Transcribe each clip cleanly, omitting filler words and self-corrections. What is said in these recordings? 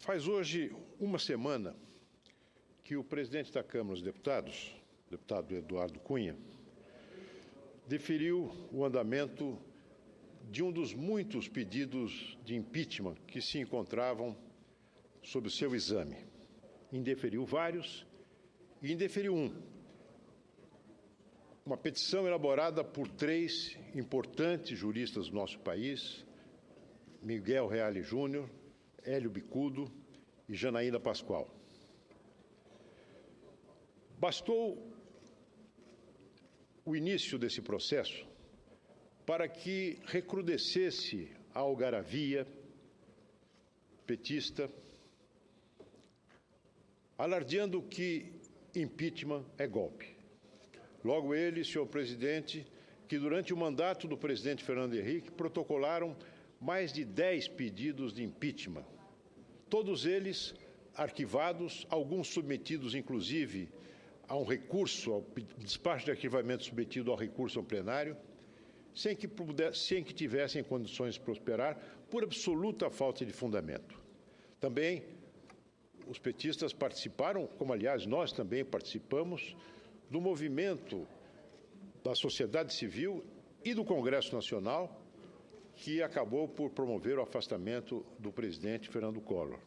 Faz hoje uma semana que o presidente da Câmara dos Deputados, o deputado Eduardo Cunha, deferiu o andamento de um dos muitos pedidos de impeachment que se encontravam sob o seu exame. Indeferiu vários e indeferiu um. Uma petição elaborada por três importantes juristas do nosso país, Miguel Reale Júnior, Hélio Bicudo e Janaína Pascoal. Bastou o início desse processo para que recrudescesse a algaravia petista, alardeando que impeachment é golpe. Logo ele, senhor presidente, que durante o mandato do presidente Fernando Henrique protocolaram mais de 10 pedidos de impeachment, todos eles arquivados, alguns submetidos, inclusive, a um recurso, ao despacho de arquivamento submetido ao recurso ao plenário, sem que tivessem condições de prosperar, por absoluta falta de fundamento. Também os petistas participaram, como aliás nós também participamos, do movimento da sociedade civil e do Congresso Nacional, que acabou por promover o afastamento do presidente Fernando Collor.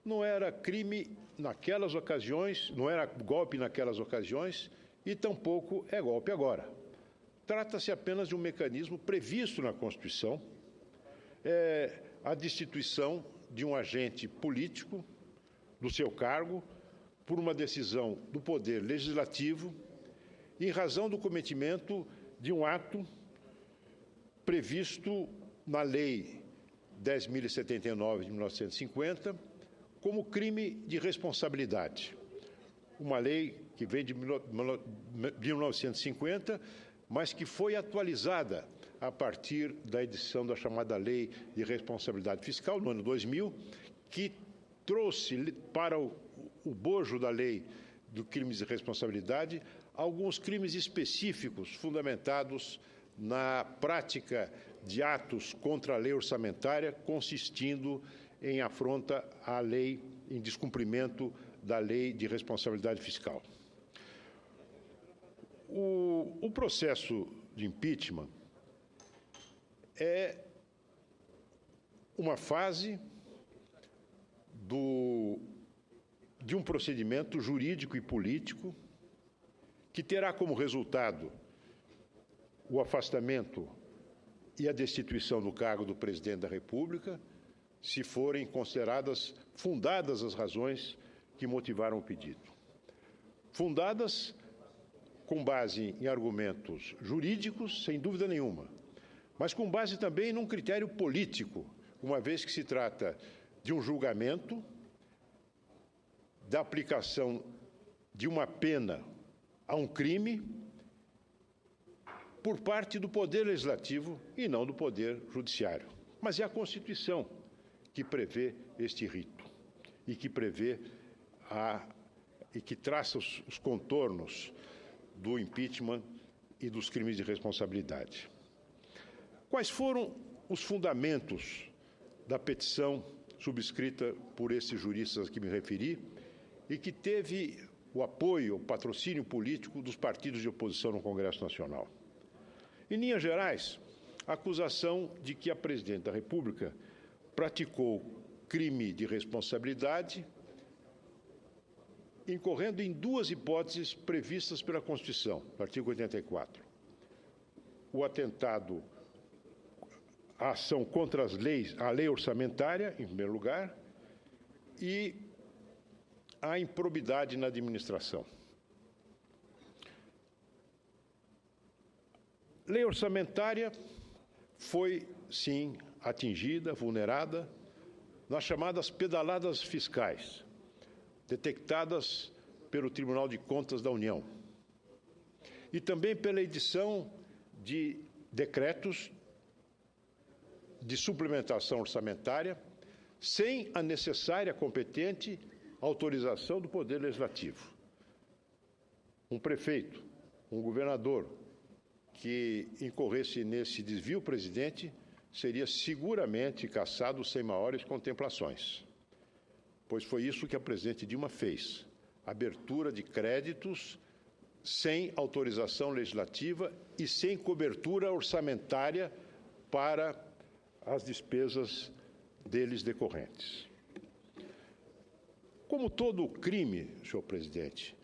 Não era crime naquelas ocasiões, não era golpe naquelas ocasiões e tampouco é golpe agora. Trata-se apenas de um mecanismo previsto na Constituição, a destituição de um agente político do seu cargo por uma decisão do Poder Legislativo em razão do cometimento de um ato previsto na Lei 10.079 de 1950 como crime de responsabilidade. Uma lei que vem de 1950, mas que foi atualizada a partir da edição da chamada Lei de Responsabilidade Fiscal, no ano 2000, que trouxe para o bojo da lei do crimes de responsabilidade alguns crimes específicos fundamentados na prática de atos contra a lei orçamentária, consistindo em afronta à lei, em descumprimento da lei de responsabilidade fiscal. O processo de impeachment é uma fase de um procedimento jurídico e político que terá como resultado o afastamento e a destituição do cargo do presidente da República, se forem consideradas fundadas as razões que motivaram o pedido. Fundadas com base em argumentos jurídicos, sem dúvida nenhuma, mas com base também num critério político, uma vez que se trata de um julgamento, da aplicação de uma pena a um crime por parte do Poder Legislativo e não do Poder Judiciário. Mas é a Constituição que prevê este rito e que prevê e que traça os contornos do impeachment e dos crimes de responsabilidade. Quais foram os fundamentos da petição subscrita por esses juristas a que me referi e que teve o apoio, o patrocínio político dos partidos de oposição no Congresso Nacional? Em linhas gerais, a acusação de que a presidente da República praticou crime de responsabilidade, incorrendo em duas hipóteses previstas pela Constituição, no artigo 84. O atentado, a ação contra as leis, a lei orçamentária, em primeiro lugar, e a improbidade na administração. Lei orçamentária foi, sim, atingida, vulnerada, nas chamadas pedaladas fiscais, detectadas pelo Tribunal de Contas da União, e também pela edição de decretos de suplementação orçamentária, sem a necessária competente autorização do Poder Legislativo. Um prefeito, um governador que incorresse nesse desvio, presidente, seria seguramente cassado sem maiores contemplações. pois foi isso que a presidente Dilma fez: abertura de créditos sem autorização legislativa e sem cobertura orçamentária para as despesas deles decorrentes. Como todo crime, senhor presidente,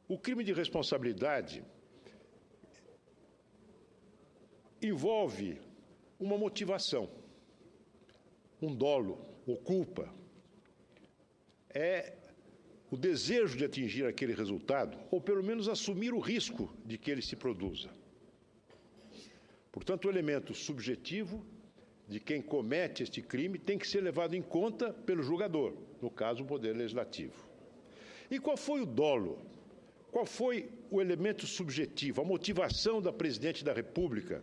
o crime de responsabilidade envolve uma motivação, um dolo ou culpa. É o desejo de atingir aquele resultado, ou pelo menos assumir o risco de que ele se produza. Portanto, o elemento subjetivo de quem comete este crime tem que ser levado em conta pelo julgador, no caso, o Poder Legislativo. E qual foi o dolo? Qual foi o elemento subjetivo, a motivação da Presidente da República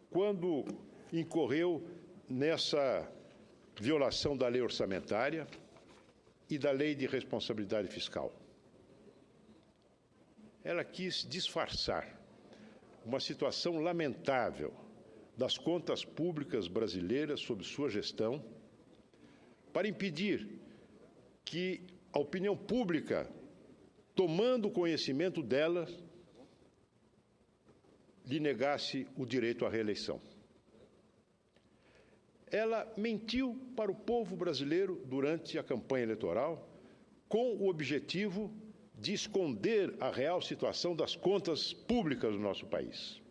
quando incorreu nessa violação da lei orçamentária e da lei de responsabilidade fiscal? Ela quis disfarçar uma situação lamentável das contas públicas brasileiras sob sua gestão para impedir que a opinião pública, tomando conhecimento dela, lhe negasse o direito à reeleição. Ela mentiu para o povo brasileiro durante a campanha eleitoral com o objetivo de esconder a real situação das contas públicas do nosso país.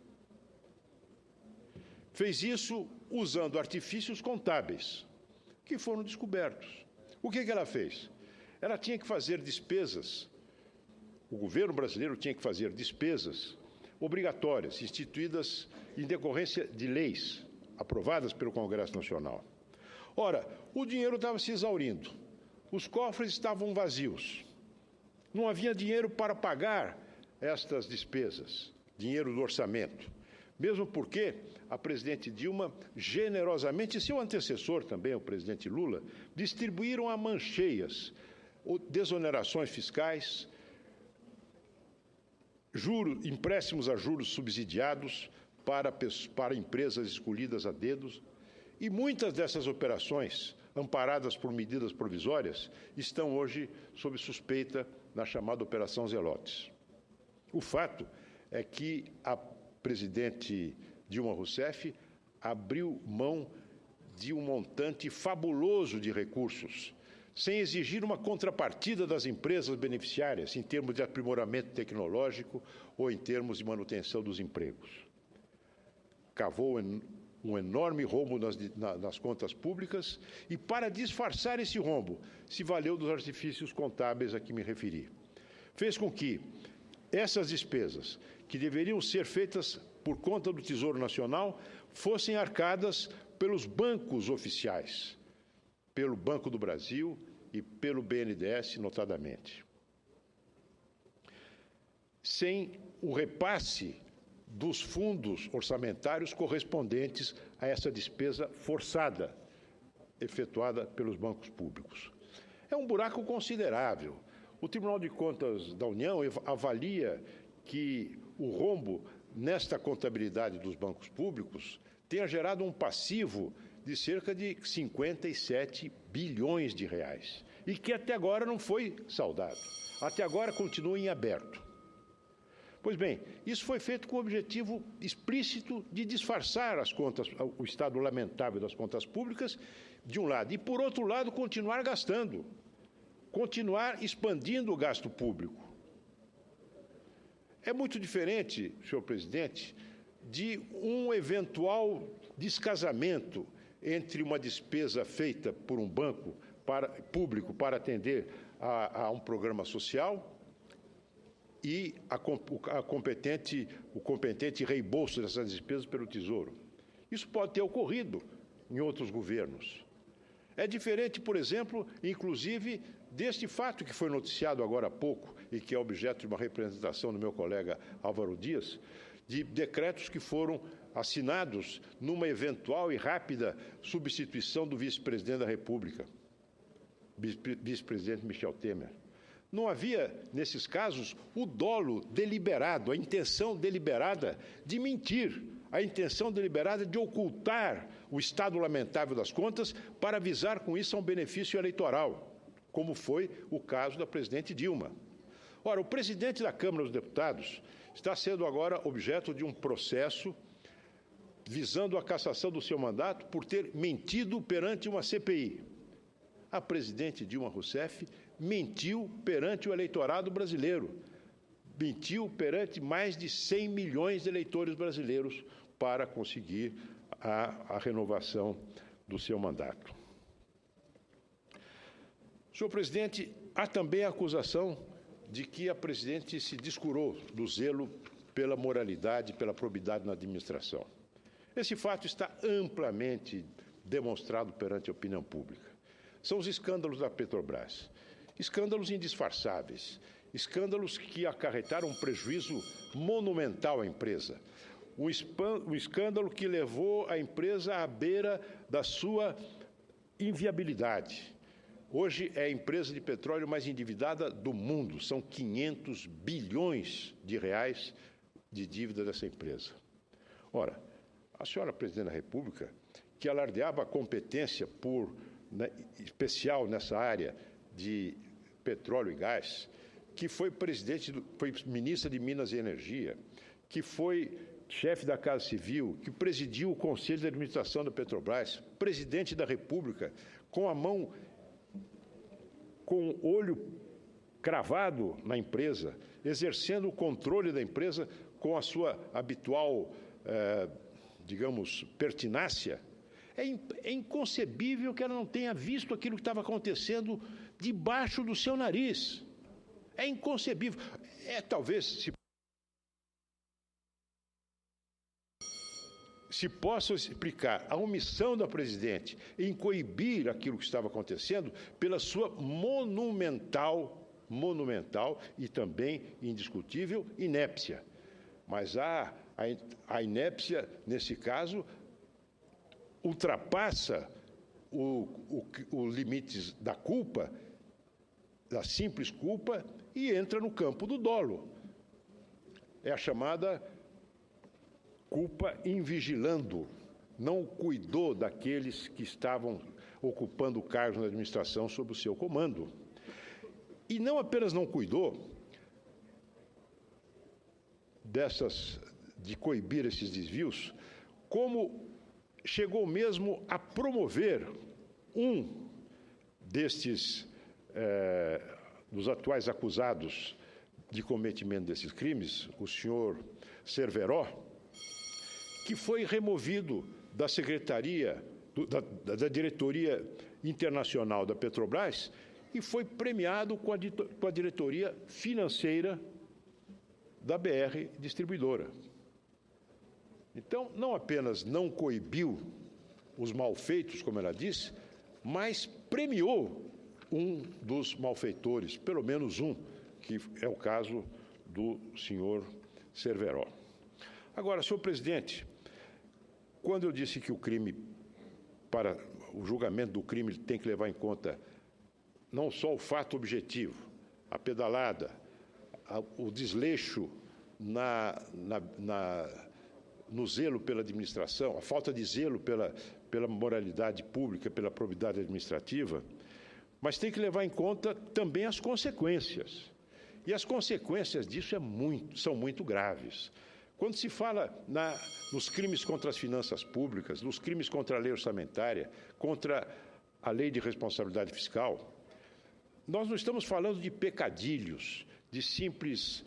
Fez isso usando artifícios contábeis, que foram descobertos. O que ela fez? Ela tinha que fazer despesas, o governo brasileiro tinha que fazer despesas obrigatórias, instituídas em decorrência de leis aprovadas pelo Congresso Nacional. Ora, o dinheiro estava se exaurindo, os cofres estavam vazios, não havia dinheiro para pagar estas despesas, dinheiro do orçamento, mesmo porque a presidente Dilma, generosamente, e seu antecessor também, o presidente Lula, distribuíram a mancheias desonerações fiscais, empréstimos a juros subsidiados para empresas escolhidas a dedos, e muitas dessas operações, amparadas por medidas provisórias, estão hoje sob suspeita na chamada Operação Zelotes. O fato é que a presidente Dilma Rousseff abriu mão de um montante fabuloso de recursos, sem exigir uma contrapartida das empresas beneficiárias, em termos de aprimoramento tecnológico ou em termos de manutenção dos empregos. Cavou um enorme rombo nas contas públicas e, para disfarçar esse rombo, se valeu dos artifícios contábeis a que me referi. Fez com que essas despesas, que deveriam ser feitas por conta do Tesouro Nacional, fossem arcadas pelos bancos oficiais, pelo Banco do Brasil e pelo BNDES, notadamente, sem o repasse dos fundos orçamentários correspondentes a essa despesa forçada efetuada pelos bancos públicos. É um buraco considerável. O Tribunal de Contas da União avalia que o rombo nesta contabilidade dos bancos públicos tenha gerado um passivo de cerca de 57 bilhões de reais e que até agora não foi saldado, até agora continua em aberto. Pois bem, isso foi feito com o objetivo explícito de disfarçar as contas, o estado lamentável das contas públicas, de um lado, e, por outro lado, continuar gastando, continuar expandindo o gasto público. É muito diferente, senhor presidente, de um eventual descasamento entre uma despesa feita por um banco público para atender a um programa social e o competente reembolso dessas despesas pelo Tesouro. Isso pode ter ocorrido em outros governos. É diferente, por exemplo, inclusive, deste fato que foi noticiado agora há pouco e que é objeto de uma representação do meu colega Álvaro Dias, de decretos que foram assinados numa eventual e rápida substituição do vice-presidente da República, vice-presidente Michel Temer. Não havia, nesses casos, o dolo deliberado, a intenção deliberada de mentir, a intenção deliberada de ocultar o estado lamentável das contas para visar com isso a um benefício eleitoral. como foi o caso da presidente Dilma. Ora, o presidente da Câmara dos Deputados está sendo agora objeto de um processo visando a cassação do seu mandato por ter mentido perante uma CPI. A presidente Dilma Rousseff mentiu perante o eleitorado brasileiro, mentiu perante mais de 100 milhões de eleitores brasileiros para conseguir a renovação do seu mandato. Senhor presidente, há também a acusação de que a presidente se descurou do zelo pela moralidade, pela probidade na administração. Esse fato está amplamente demonstrado perante a opinião pública. São os escândalos da Petrobras, escândalos indisfarçáveis, escândalos que acarretaram um prejuízo monumental à empresa, um escândalo que levou a empresa à beira da sua inviabilidade. Hoje é a empresa de petróleo mais endividada do mundo, são 500 bilhões de reais de dívida dessa empresa. Ora, a senhora presidente da República, que alardeava a competência especial nessa área de petróleo e gás, que foi foi ministra de Minas e Energia, que foi chefe da Casa Civil, que presidiu o Conselho de Administração da Petrobras, presidente da República, com o olho cravado na empresa, exercendo o controle da empresa com a sua habitual, digamos, pertinácia. É inconcebível que ela não tenha visto aquilo que estava acontecendo debaixo do seu nariz. É inconcebível. Talvez se possa explicar a omissão da presidente em coibir aquilo que estava acontecendo pela sua monumental e também indiscutível inépcia. Mas a inépcia, nesse caso, ultrapassa os limites da culpa, da simples culpa, e entra no campo do dolo. É a chamada culpa invigilando, não cuidou daqueles que estavam ocupando cargos na administração sob o seu comando. E não apenas não cuidou de coibir esses desvios, como chegou mesmo a promover um dos atuais acusados de cometimento desses crimes, o senhor Cerveró, que foi removido da secretaria, da diretoria internacional da Petrobras e foi premiado com a diretoria financeira da BR Distribuidora. Então, não apenas não coibiu os malfeitos, como ela disse, mas premiou um dos malfeitores, pelo menos um, que é o caso do senhor Cerveró. Agora, senhor presidente, quando eu disse que para o julgamento do crime, tem que levar em conta não só o fato objetivo, a pedalada, o desleixo no zelo pela administração, a falta de zelo pela moralidade pública, pela probidade administrativa, mas tem que levar em conta também as consequências. E as consequências disso são muito graves. Quando se fala nos crimes contra as finanças públicas, nos crimes contra a lei orçamentária, contra a lei de responsabilidade fiscal, nós não estamos falando de pecadilhos, de simples,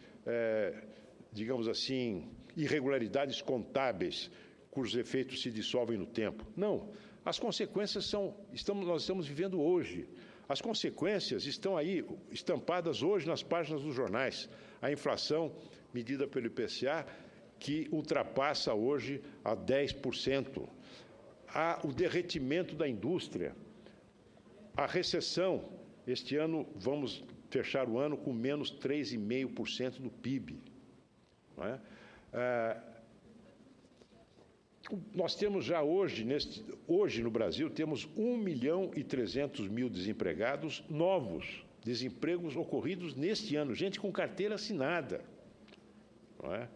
digamos assim, irregularidades contábeis, cujos efeitos se dissolvem no tempo. Não, as consequências nós estamos vivendo hoje. As consequências estão aí, estampadas hoje nas páginas dos jornais. A inflação medida pelo IPCA, que ultrapassa hoje a 10%. Há o derretimento da indústria. A recessão, este ano vamos fechar o ano com menos 3,5% do PIB. Não é? Nós temos já hoje no Brasil, temos 1.300.000 desempregados novos, desempregos ocorridos neste ano, gente com carteira assinada. Não é?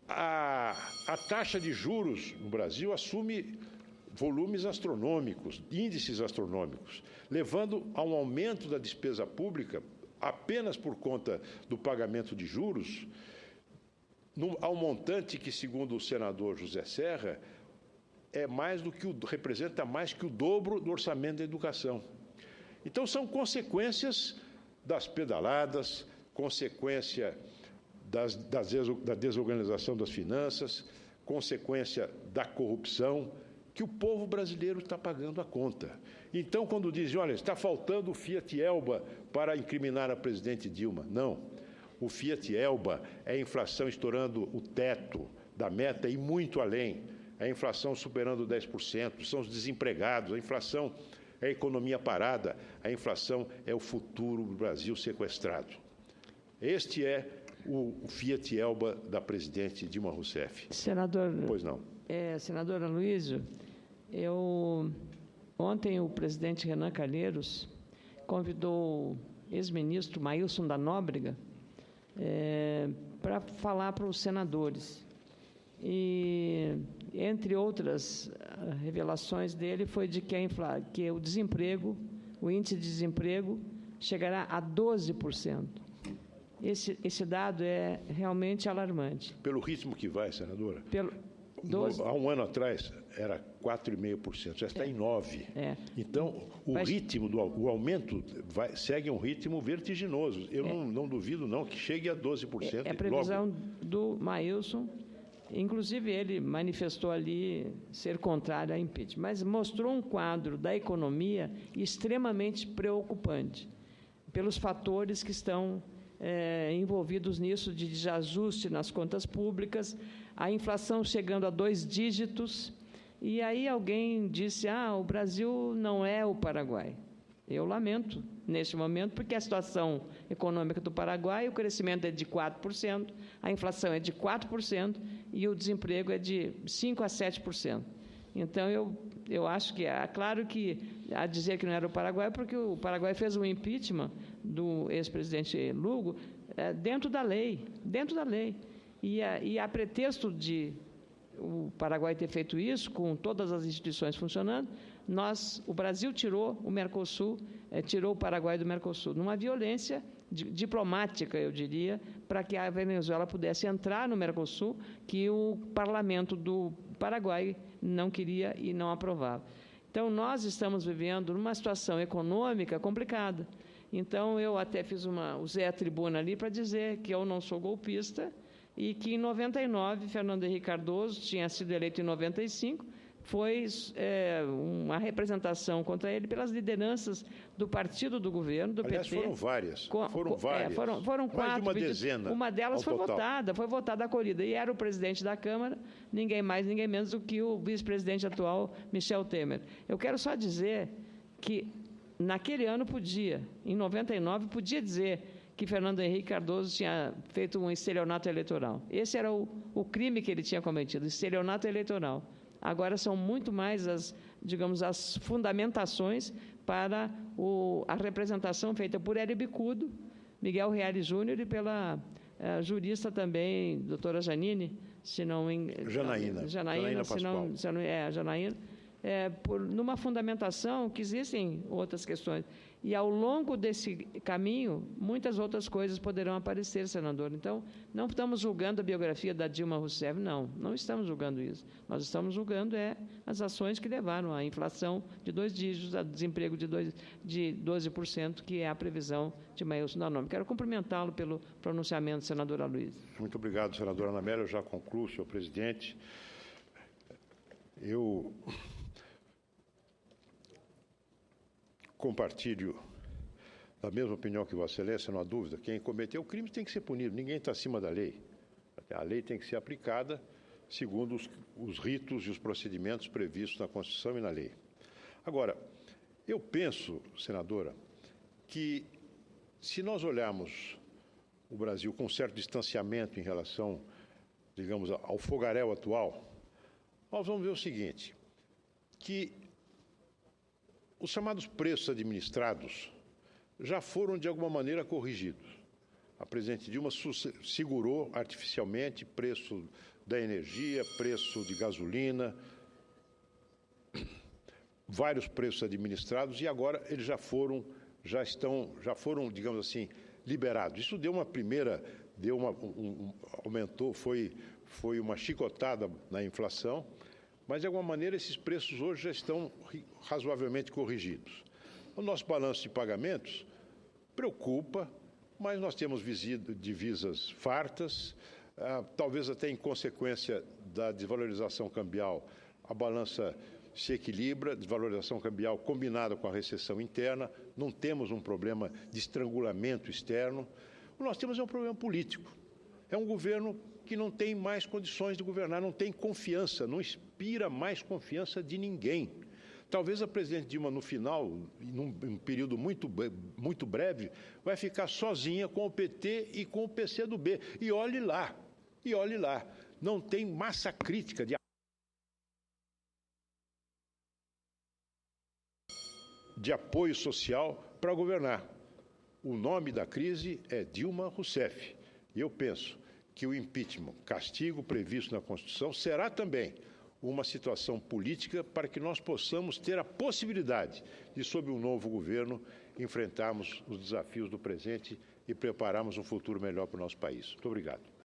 A taxa de juros no Brasil assume volumes astronômicos, índices astronômicos, levando a um aumento da despesa pública apenas por conta do pagamento de juros, ao montante que, segundo o senador José Serra, representa mais que o dobro do orçamento da educação. Então, são consequências das pedaladas, consequência da desorganização das finanças, consequência da corrupção, que o povo brasileiro está pagando a conta. Então, quando dizem, olha, está faltando o Fiat Elba para incriminar a presidente Dilma. Não. O Fiat Elba é a inflação estourando o teto da meta e muito além. A inflação superando 10%, são os desempregados, a inflação é a economia parada, a inflação é o futuro do Brasil sequestrado. Este é o Fiat Elba da presidente Dilma Rousseff. Senador, pois não. Senador Aloysio, ontem o presidente Renan Calheiros convidou o ex-ministro Maílson da Nóbrega para falar para os senadores. E, entre outras revelações dele, foi de que o desemprego, o índice de desemprego, chegará a 12%. Esse dado é realmente alarmante. Pelo ritmo que vai, senadora? Há um ano atrás era 4,5%, já está em 9%. Então, o ritmo, o aumento segue um ritmo vertiginoso. Eu não duvido, não, que chegue a 12%. É a previsão do Maílson. Inclusive, ele manifestou ali ser contrário ao impeachment, mas mostrou um quadro da economia extremamente preocupante, pelos fatores que estão envolvidos nisso, de desajuste nas contas públicas, a inflação chegando a 2 dígitos, e aí alguém disse, o Brasil não é o Paraguai. Eu lamento, neste momento, porque a situação econômica do Paraguai, o crescimento é de 4%, a inflação é de 4% e o desemprego é de 5% a 7%. Então, eu acho que claro que a dizer que não era o Paraguai, porque o Paraguai fez um impeachment do ex-presidente Lugo dentro da lei. E a pretexto de o Paraguai ter feito isso, com todas as instituições funcionando, o Brasil tirou o Mercosul, tirou o Paraguai do Mercosul, numa violência diplomática, eu diria, para que a Venezuela pudesse entrar no Mercosul, que o parlamento do Paraguai não queria e não aprovava. Então, nós estamos vivendo numa situação econômica complicada. Então, eu até usei a tribuna ali para dizer que eu não sou golpista e que, em 99, Fernando Henrique Cardoso tinha sido eleito em 95, foi uma representação contra ele pelas lideranças do partido do governo, do Aliás, PT. Foram várias. Foram 4. Mais de uma dezena. Uma delas foi votada, acolhida. E era o presidente da Câmara, ninguém mais, ninguém menos do que o vice-presidente atual, Michel Temer. Eu quero só dizer que, naquele ano, em 99, podia dizer que Fernando Henrique Cardoso tinha feito um estelionato eleitoral. Esse era o crime que ele tinha cometido, estelionato eleitoral. Agora são muito mais as fundamentações para a representação feita por Hélio Bicudo, Miguel Reale Júnior e pela jurista também, doutora Janine, Janaína Pascoal. Janaína, numa fundamentação que existem outras questões. E, ao longo desse caminho, muitas outras coisas poderão aparecer, senador. Então, não estamos julgando a biografia da Dilma Rousseff, não estamos julgando isso. Nós estamos julgando as ações que levaram à inflação de 2 dígitos, a desemprego de 12%, que é a previsão de Maílson da Nóbrega. Quero cumprimentá-lo pelo pronunciamento, senador Aloysio. Muito obrigado, senadora Ana Amélia. Eu já concluo, senhor presidente. Eu compartilho da mesma opinião que Vossa Excelência, não há dúvida. Quem cometeu o crime tem que ser punido, ninguém está acima da lei. A lei tem que ser aplicada segundo os ritos e os procedimentos previstos na Constituição e na lei. Agora, eu penso, senadora, que se nós olharmos o Brasil com um certo distanciamento em relação, digamos, ao fogaréu atual, nós vamos ver o seguinte, que os chamados preços administrados já foram, de alguma maneira, corrigidos. A presidente Dilma segurou artificialmente preço da energia, preço de gasolina. vários preços administrados e agora eles já foram, digamos assim, liberados. Isso deu uma primeira, aumentou, foi uma chicotada na inflação, mas de alguma maneira esses preços hoje já estão razoavelmente corrigidos. O nosso balanço de pagamentos preocupa, mas nós temos divisas fartas, talvez até em consequência da desvalorização cambial, a balança se equilibra, desvalorização cambial combinada com a recessão interna, não temos um problema de estrangulamento externo. O que nós temos é um problema político. É um governo que não tem mais condições de governar, não tem confiança, não inspira mais confiança de ninguém. Talvez a presidente Dilma, no final, num período muito breve, vai ficar sozinha com o PT e com o PCdoB. E olhe lá, não tem massa crítica de apoio social para governar. O nome da crise é Dilma Rousseff. E eu penso que o impeachment, castigo previsto na Constituição, será também uma situação política para que nós possamos ter a possibilidade de, sob um novo governo, enfrentarmos os desafios do presente e prepararmos um futuro melhor para o nosso país. Muito obrigado.